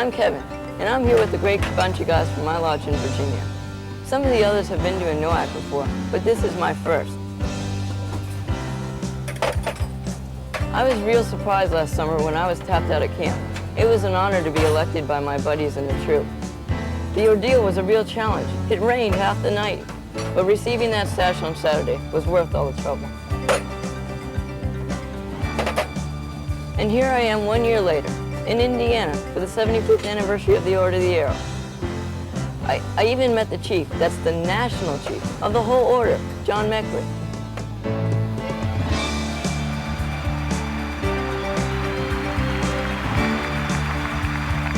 I'm Kevin, and I'm here with a great bunch of guys from my lodge in Virginia. Some of the others have been to a NOAC before, but this is my first. I was real surprised last summer when I was tapped out at camp. It was an honor to be elected by my buddies in the troop. The ordeal was a real challenge. It rained half the night, but receiving that sash on Saturday was worth all the trouble. And here I am 1 year later, in Indiana, for the 75th anniversary of the Order of the Arrow. I even met the chief, that's the national chief, of the whole order, John Meckley.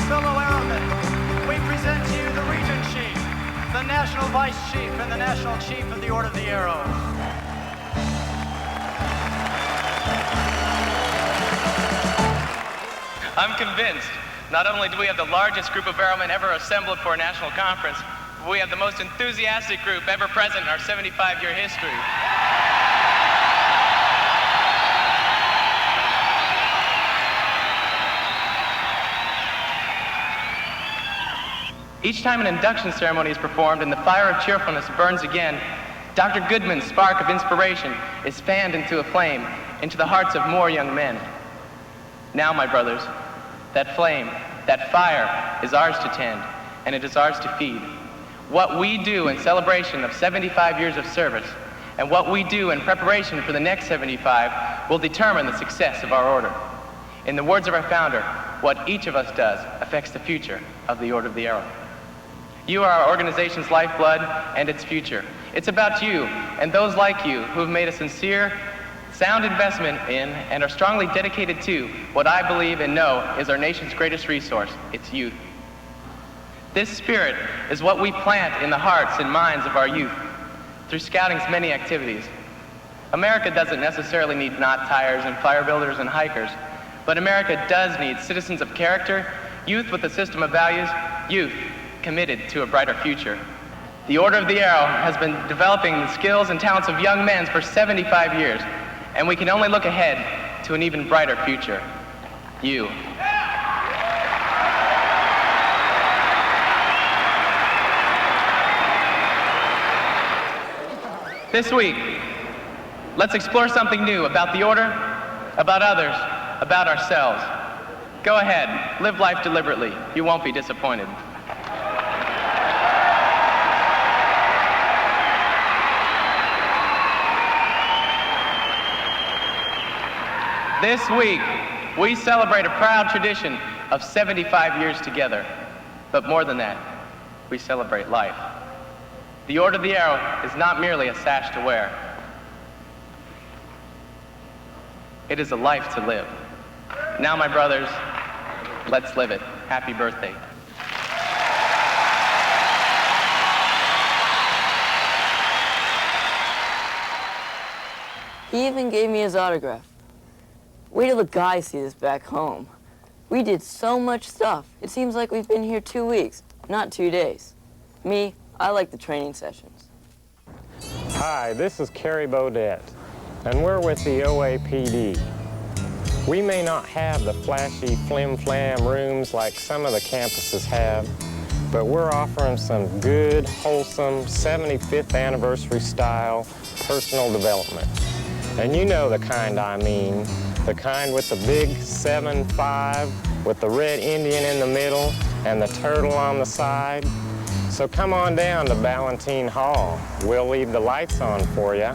Fellow Airmen, we present to you the Regent Chief, the National Vice Chief, and the National Chief of the Order of the Arrow. I'm convinced, not only do we have the largest group of airmen ever assembled for a national conference, but we have the most enthusiastic group ever present in our 75-year history. Each time an induction ceremony is performed and the fire of cheerfulness burns again, Dr. Goodman's spark of inspiration is fanned into a flame, into the hearts of more young men. Now, my brothers, that flame, that fire is ours to tend, and it is ours to feed. What we do in celebration of 75 years of service, and what we do in preparation for the next 75 will determine the success of our order. In the words of our founder, what each of us does affects the future of the Order of the Arrow. You are our organization's lifeblood and its future. It's about you and those like you who have made a sincere, sound investment in and are strongly dedicated to what I believe and know is our nation's greatest resource, its youth. This spirit is what we plant in the hearts and minds of our youth through scouting's many activities. America doesn't necessarily need knot tires and fire builders and hikers, but America does need citizens of character, youth with a system of values, youth committed to a brighter future. The Order of the Arrow has been developing the skills and talents of young men for 75 years, and we can only look ahead to an even brighter future. You. This week, let's explore something new about the Order, about others, about ourselves. Go ahead, live life deliberately. You won't be disappointed. This week, we celebrate a proud tradition of 75 years together. But more than that, we celebrate life. The Order of the Arrow is not merely a sash to wear. It is a life to live. Now, my brothers, let's live it. Happy birthday. He even gave me his autograph. Wait till the guys see this back home. We did so much stuff. It seems like we've been here 2 weeks, not 2 days. Me, I like the training sessions. Hi, this is Kerry Bodette, and we're with the OAPD. We may not have the flashy flim-flam rooms like some of the campuses have, but we're offering some good, wholesome 75th anniversary style personal development. And you know the kind I mean, the kind with the big 7-5 with the red Indian in the middle and the turtle on the side. So come on down to Ballantine Hall. We'll leave the lights on for you.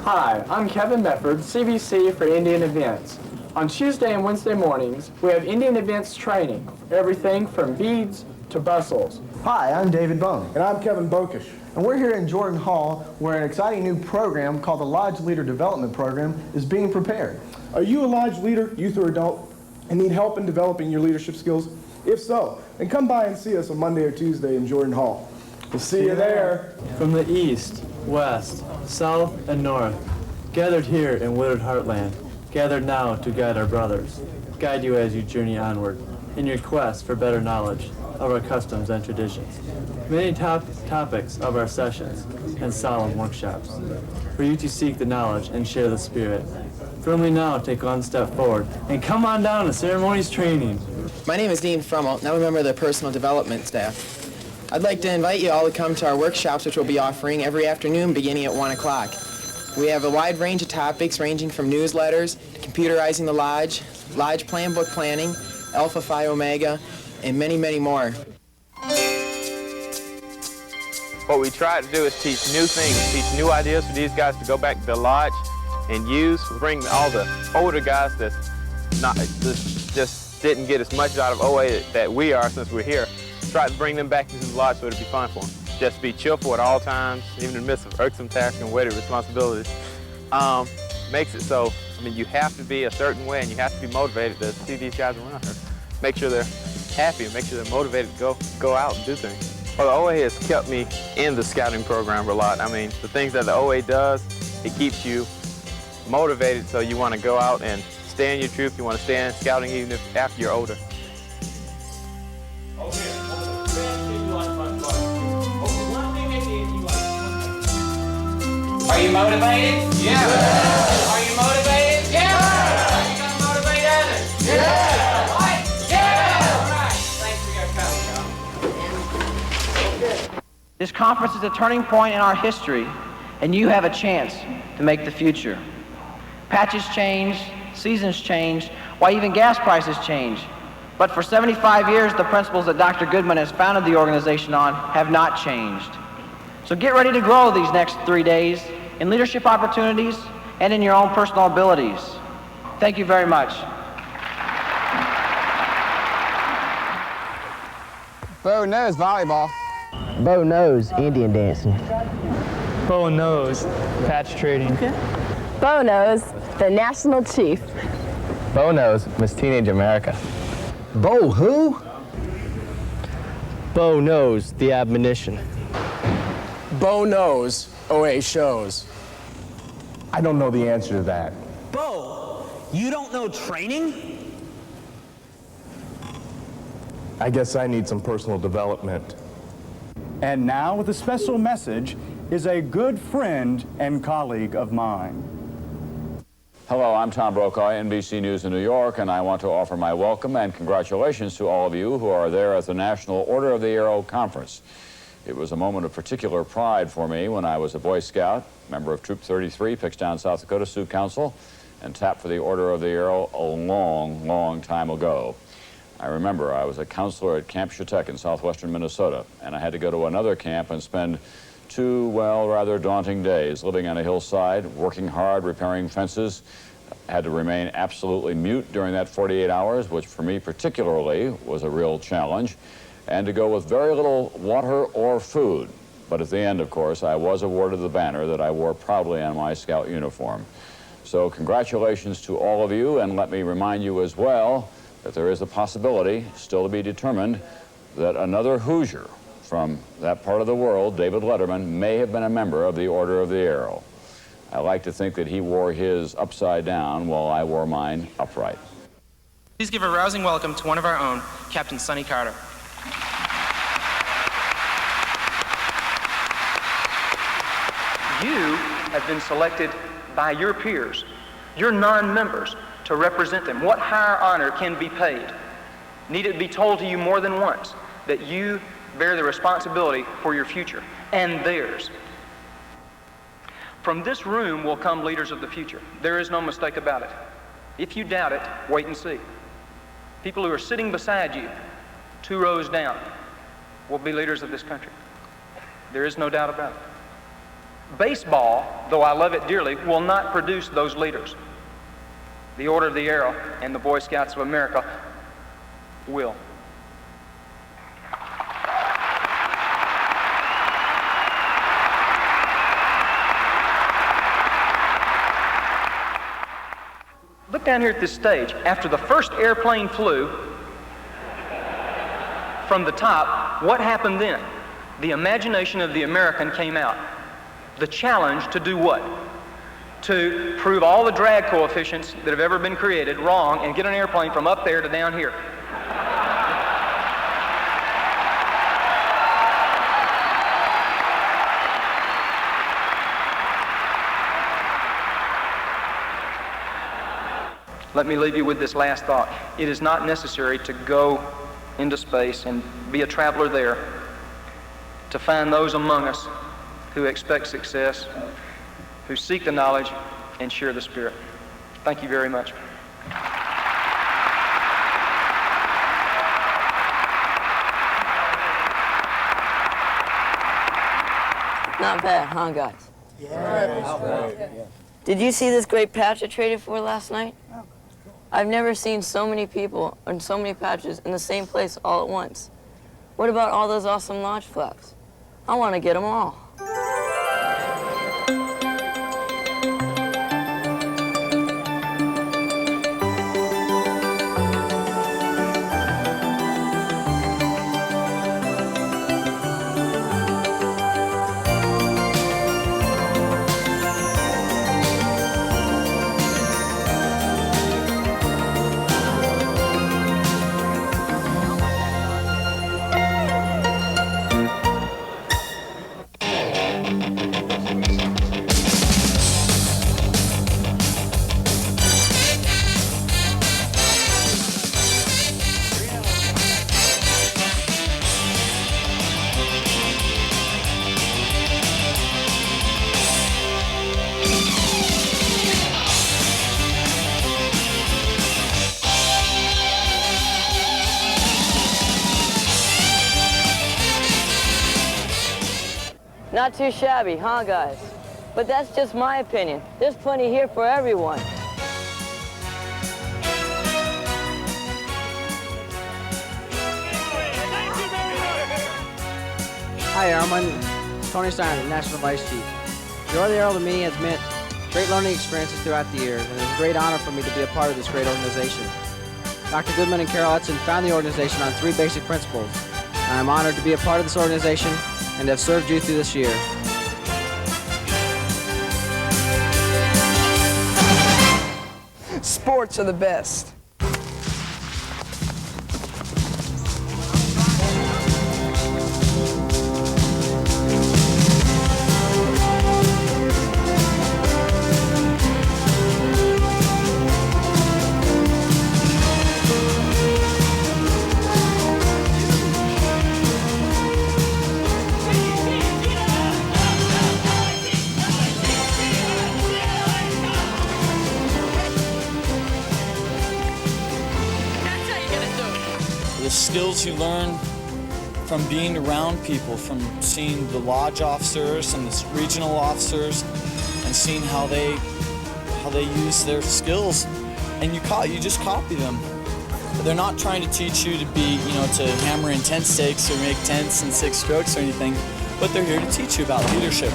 Hi, I'm Kevin Medford, CVC for Indian Events. On Tuesday and Wednesday mornings, we have Indian Events training, everything from beads to bustles. Hi, I'm David Bone. And I'm Kevin Bokish. And we're here in Jordan Hall where an exciting new program called the Lodge Leader Development Program is being prepared. Are you a lodge leader, youth or adult, and need help in developing your leadership skills? If so, then come by and see us on Monday or Tuesday in Jordan Hall. We'll see you there. From the east, west, south, and north, gathered here in Wooded Heartland, gathered now to guide our brothers, guide you as you journey onward in your quest for better knowledge of our customs and traditions. Many topics of our sessions and solemn workshops for you to seek the knowledge and share the spirit. Firmly now take one step forward and come on down to ceremonies training. My name is Dean Frummel, and I'm a member of the personal development staff. I'd like to invite you all to come to our workshops, which we'll be offering every afternoon beginning at 1 o'clock. We have a wide range of topics ranging from newsletters, computerizing the lodge, lodge plan book planning, Alpha Phi Omega, and many, many more. What we try to do is teach new things, teach new ideas for these guys to go back to the lodge and use. Bring all the older guys that just didn't get as much out of OA that we are since we're here. Try to bring them back into the lodge so it'll be fun for them. Just be cheerful at all times, even in the midst of irksome tasks and weighty responsibilities. Makes it so, I mean, you have to be a certain way and you have to be motivated to see these guys around here. Make sure they're happy and make sure they're motivated to go out and do things. Well, the OA has kept me in the scouting program a lot. I mean, the things that the OA does, it keeps you motivated so you want to go out and stay in your troop, you want to stay in scouting even if after you're older. Are you motivated? Yeah. Are you motivated? Yeah. Are you going to motivate others? Yeah. What? Yeah. All right. Thanks for your coming, y'all. This conference is a turning point in our history, and you have a chance to make the future. Patches change, seasons change, why even gas prices change. But for 75 years, the principles that Dr. Goodman has founded the organization on have not changed. So get ready to grow these next 3 days in leadership opportunities and in your own personal abilities. Thank you very much. Bo knows volleyball. Bo knows Indian dancing. Bo knows patch trading. Bo knows the National Chief. Bo knows Miss Teenage America. Bo who? Bo knows the admonition. Bo knows OA shows. I don't know the answer to that. Bo, you don't know training? I guess I need some personal development. And now, with a special message, is a good friend and colleague of mine. Hello, I'm Tom Brokaw, NBC News in New York, and I want to offer my welcome and congratulations to all of you who are there at the National Order of the Arrow Conference. It was a moment of particular pride for me when I was a Boy Scout, member of Troop 33, Pitchtown, South Dakota Sioux Council, and tapped for the Order of the Arrow a long, long time ago. I remember I was a counselor at Camp Chetek in southwestern Minnesota, and I had to go to another camp and spend 2, well, rather daunting days living on a hillside, working hard, repairing fences. I had to remain absolutely mute during that 48 hours, which for me particularly was a real challenge, and to go with very little water or food. But at the end, of course, I was awarded the banner that I wore proudly on my Scout uniform. So congratulations to all of you, and let me remind you as well that there is a possibility, still to be determined, that another Hoosier from that part of the world, David Letterman, may have been a member of the Order of the Arrow. I like to think that he wore his upside down while I wore mine upright. Please give a rousing welcome to one of our own, Captain Sonny Carter. You have been selected by your peers, your non-members, to represent them. What higher honor can be paid? Need it be told to you more than once that you bear the responsibility for your future and theirs. From this room will come leaders of the future. There is no mistake about it. If you doubt it, wait and see. People who are sitting beside you, 2 rows down, will be leaders of this country. There is no doubt about it. Baseball, though I love it dearly, will not produce those leaders. The Order of the Arrow and the Boy Scouts of America will. Look down here at this stage. After the first airplane flew from the top, what happened then? The imagination of the American came out. The challenge to do what? To prove all the drag coefficients that have ever been created wrong and get an airplane from up there to down here. let me leave you with this last thought. It is not necessary to go into space and be a traveler there to find those among us who expect success, who seek the knowledge and share the Spirit. Thank you very much. Not bad, huh, guys? Yeah. Did you see this great patch I traded for last night? I've never seen so many people and so many patches in the same place all at once. What about all those awesome lodge flags? I want to get them all. Not too shabby, huh, guys? But that's just my opinion. There's plenty here for everyone. Hi, Airman. Tony Stein, National Vice Chief. Joy the Air to me has meant great learning experiences throughout the years, and it's a great honor for me to be a part of this great organization. Dr. Goodman and Carol Hudson founded the organization on 3 basic principles. And I'm honored to be a part of this organization and have served you through this year. Sports are the best. The skills you learn from being around people, from seeing the lodge officers and the regional officers, and seeing how they use their skills, and you just copy them. They're not trying to teach you to be, to hammer in tent stakes or make tents in 6 strokes or anything, but they're here to teach you about leadership.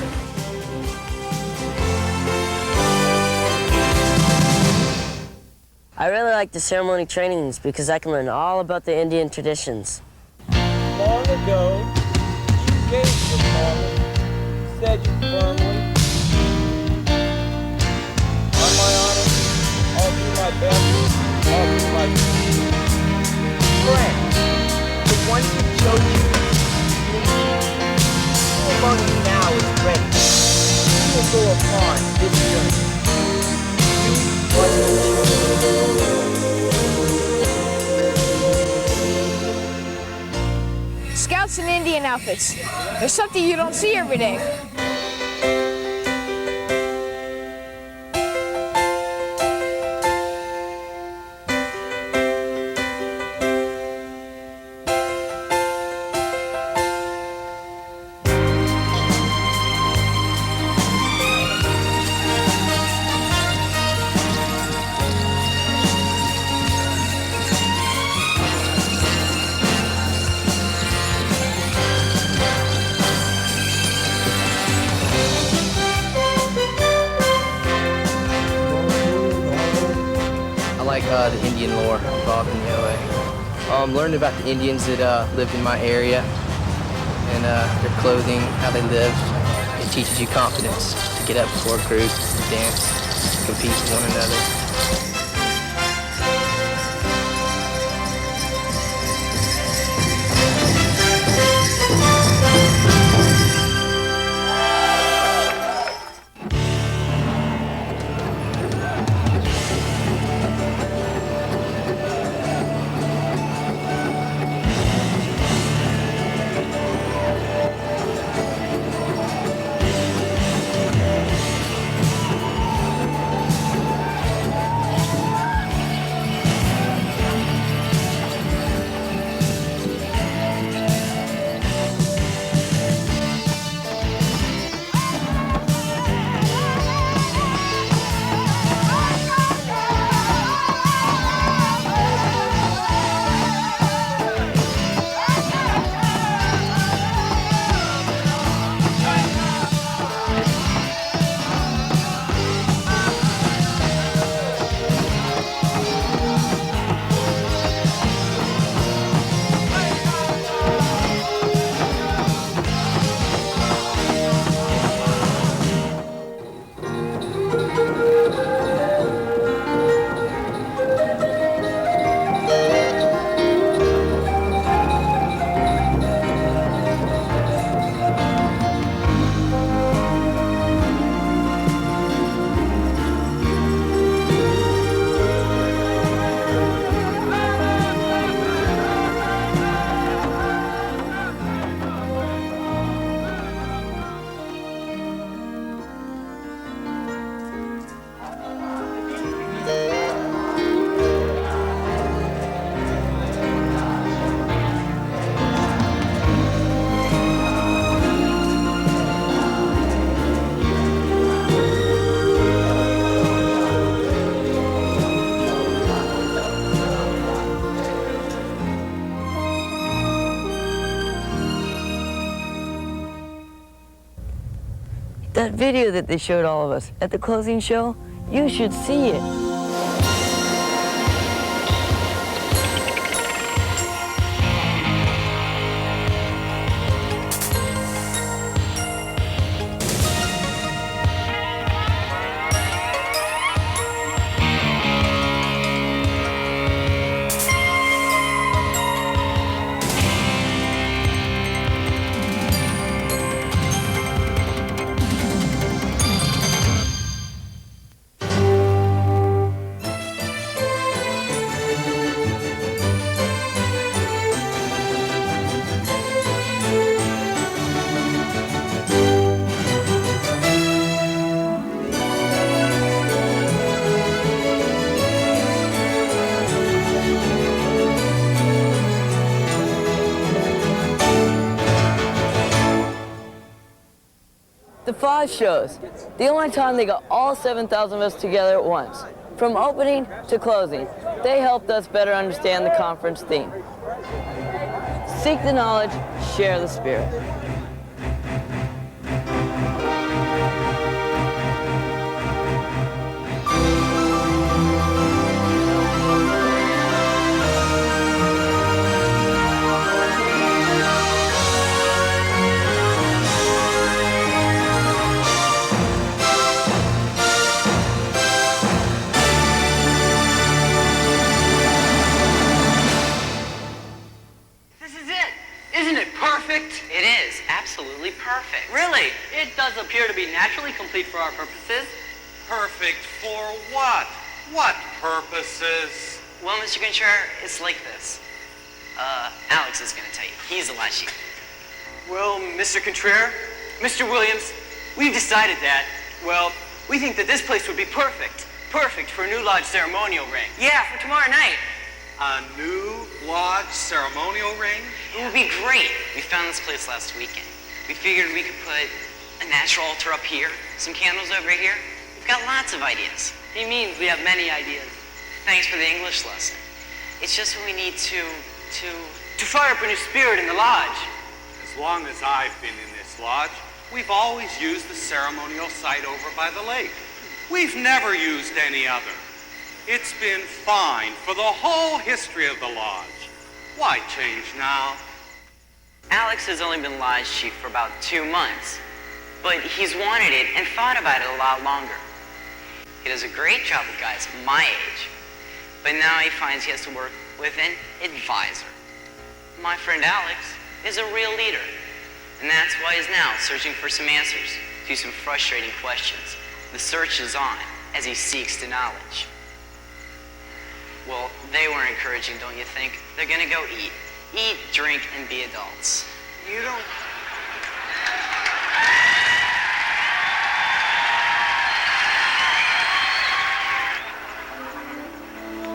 I really like the ceremony trainings because I can learn all about the Indian traditions. Long ago, you gave the promise, said you firmly, on my honor, I'll do my best, I'll do my best. Friend, the one who showed you, who among you now is ready? Who will go upon this journey? Scouts and Indian outfits. There's something you don't see every day. The Indian lore involved in the OA. Learned about the Indians that lived in my area and their clothing, how they lived. It teaches you confidence to get up before a group, dance, compete with one another. That video that they showed all of us at the closing show, you should see it. The 5 shows, the only time they got all 7,000 of us together at once. From opening to closing, they helped us better understand the conference theme. Seek the knowledge, share the spirit. It is absolutely perfect. Really? It does appear to be naturally complete for our purposes. Perfect for what? What purposes? Well, Mr. Contreras, it's like this. Alex is going to tell you. He's the last sheep. Well, Mr. Contreras, Mr. Williams, we've decided that, well, we think that this place would be perfect. Perfect for a new lodge ceremonial ring. Yeah, for tomorrow night. A new lodge ceremonial ring? It would be great. We found this place last weekend. We figured we could put a natural altar up here, some candles over here. We've got lots of ideas. He means we have many ideas. Thanks for the English lesson. It's just we need to fire up a new spirit in the lodge. As long as I've been in this lodge, we've always used the ceremonial site over by the lake. We've never used any other. It's been fine for the whole history of the lodge. Why change now? Alex has only been lodge chief for about 2 months, but he's wanted it and thought about it a lot longer. He does a great job with guys my age, but now he finds he has to work with an advisor. My friend Alex is a real leader, and that's why he's now searching for some answers to some frustrating questions. The search is on as he seeks the knowledge. Well, they were encouraging, don't you think? They're gonna go eat. Eat, drink, and be adults. You don't...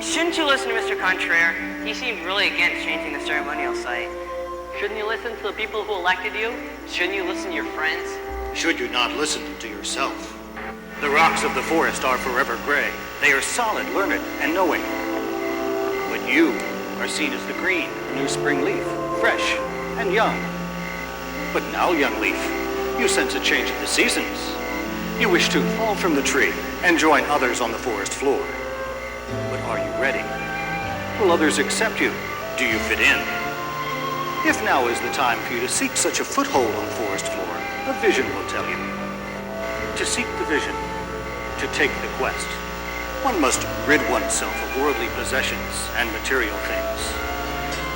Shouldn't you listen to Mr. Contreras? He seemed really against changing the ceremonial site. Shouldn't you listen to the people who elected you? Shouldn't you listen to your friends? Should you not listen to yourself? The rocks of the forest are forever gray. They are solid, learned, and knowing. But you are seen as the green, new spring leaf, fresh and young. But now, young leaf, you sense a change of the seasons. You wish to fall from the tree and join others on the forest floor. But are you ready? Will others accept you? Do you fit in? If now is the time for you to seek such a foothold on the forest floor, a vision will tell you. To seek the vision, to take the quest, one must rid oneself of worldly possessions and material things,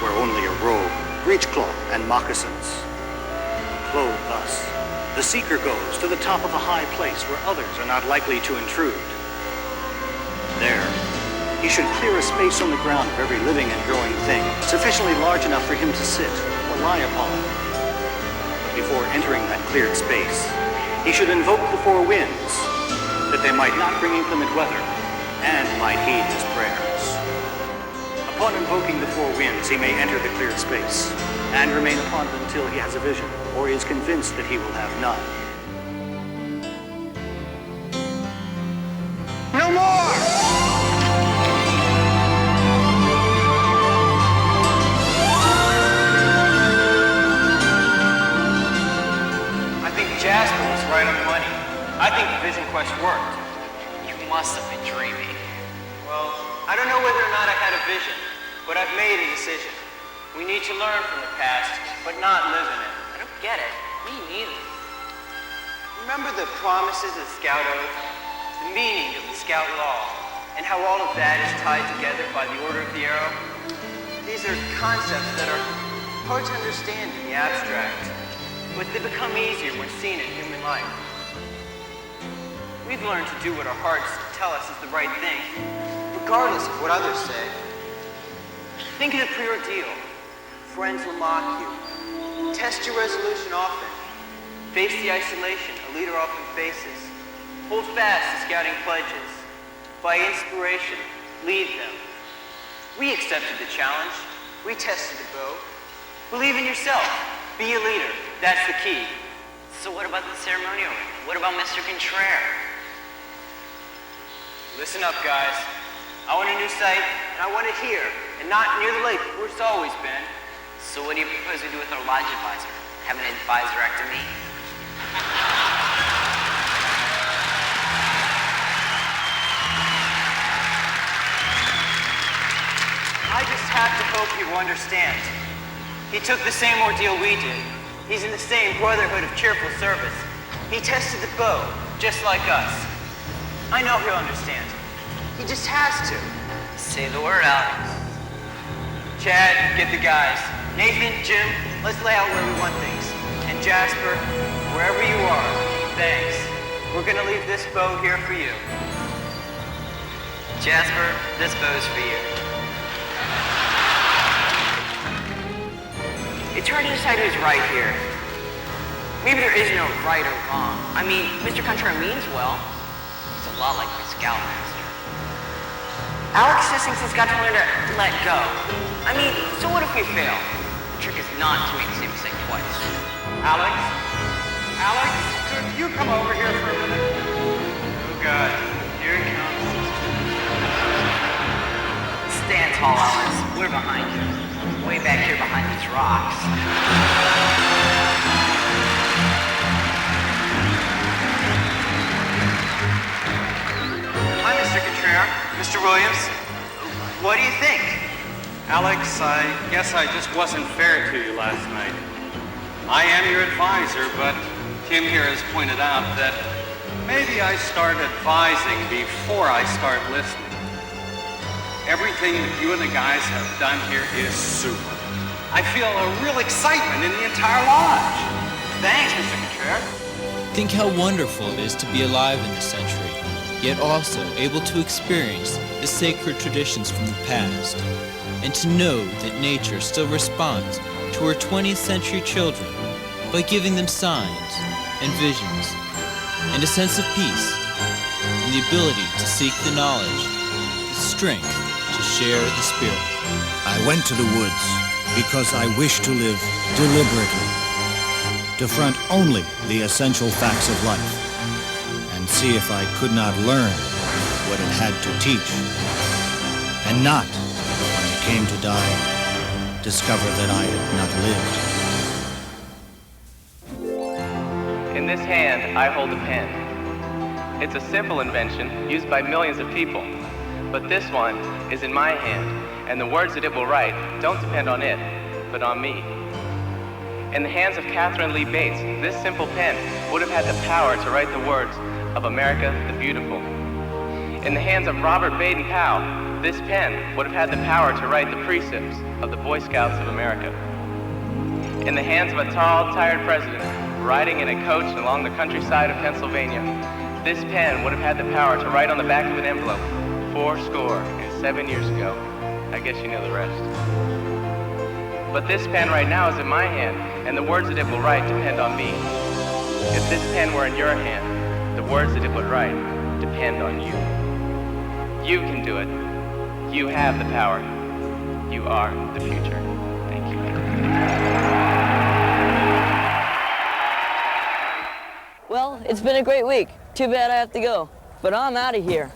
where only a robe, breechcloth, and moccasins. Clothed thus, the seeker goes to the top of a high place where others are not likely to intrude. There, he should clear a space on the ground of every living and growing thing, sufficiently large enough for him to sit or lie upon. But before entering that cleared space, he should invoke the four winds, that they might not bring inclement weather, and might heed his prayers. Upon invoking the four winds, he may enter the cleared space, and remain upon it until he has a vision, or is convinced that he will have none. No more! I think Jasper was right on the money. think the Vision Quest worked. You must have been dreaming. Well, I don't know whether or not I had a vision, but I've made a decision. We need to learn from the past, but not live in it. I don't get it. Me neither. Remember the promises of the Scout Oath, the meaning of the Scout Law, and how all of that is tied together by the Order of the Arrow? These are concepts that are hard to understand in the abstract, but they become easier when seen in human life. We've learned to do what our hearts tell us is the right thing, regardless of what others say. Think of the pre-ordeal. Friends will mock you. Test your resolution often. Face the isolation a leader often faces. Hold fast to scouting pledges. By inspiration, lead them. We accepted the challenge. We tested the bow. Believe in yourself. Be a leader. That's the key. So what about the ceremonial? What about Mr. Contreras? Listen up, guys. I want a new site, and I want it here, and not near the lake where it's always been. So what do you propose we do with our lodge advisor? Have an advisor after me? I just have to hope you understand. He took the same ordeal we did. He's in the same brotherhood of cheerful service. He tested the bow, just like us. I know he'll understand. He just has to. Say the word, Alex. Chad, get the guys. Nathan, Jim, let's lay out where we want things. And Jasper, wherever you are, thanks. We're gonna leave this bow here for you. Jasper, this bow's for you. It's hard to decide who's right here. Maybe there is no right or wrong. I mean, Mr. Contreras means well. He's a lot like my scoutmaster. Alex just thinks he's got to learn to let go. I mean, so what if we fail? The trick is not to make the same mistake twice. Alex? Alex, could you come over here for a minute? Oh, God. Here he comes. Stand tall, Alex. We're behind you. Way back here behind these rocks. Hi, Mr. Contreras. Mr. Williams. What do you think? Alex, I guess I just wasn't fair to you last night. I am your advisor, but Tim here has pointed out that maybe I start advising before I start listening. Everything that you and the guys have done here is super. I feel a real excitement in the entire lodge. Thanks, Mr. Contreras. Think how wonderful it is to be alive in this century, yet also able to experience the sacred traditions from the past, and to know that nature still responds to her 20th century children by giving them signs and visions, and a sense of peace, and the ability to seek the knowledge, the strength to share the spirit. I went to the woods because I wish to live deliberately, to front only the essential facts of life, and see if I could not learn what it had to teach, and not, when I came to die, discover that I had not lived. In this hand, I hold a pen. It's a simple invention used by millions of people, but this one is in my hand, and the words that it will write don't depend on it, but on me. In the hands of Catherine Lee Bates, this simple pen would have had the power to write the words of America the Beautiful. In the hands of Robert Baden-Powell, this pen would have had the power to write the precepts of the Boy Scouts of America. In the hands of a tall, tired president riding in a coach along the countryside of Pennsylvania, this pen would have had the power to write on the back of an envelope, 7 years ago. I guess you know the rest. But this pen right now is in my hand, and the words that it will write depend on me. If this pen were in your hand, the words that it would write depend on you. You can do it. You have the power. You are the future. Thank you. Well, it's been a great week. Too bad I have to go. But I'm out of here.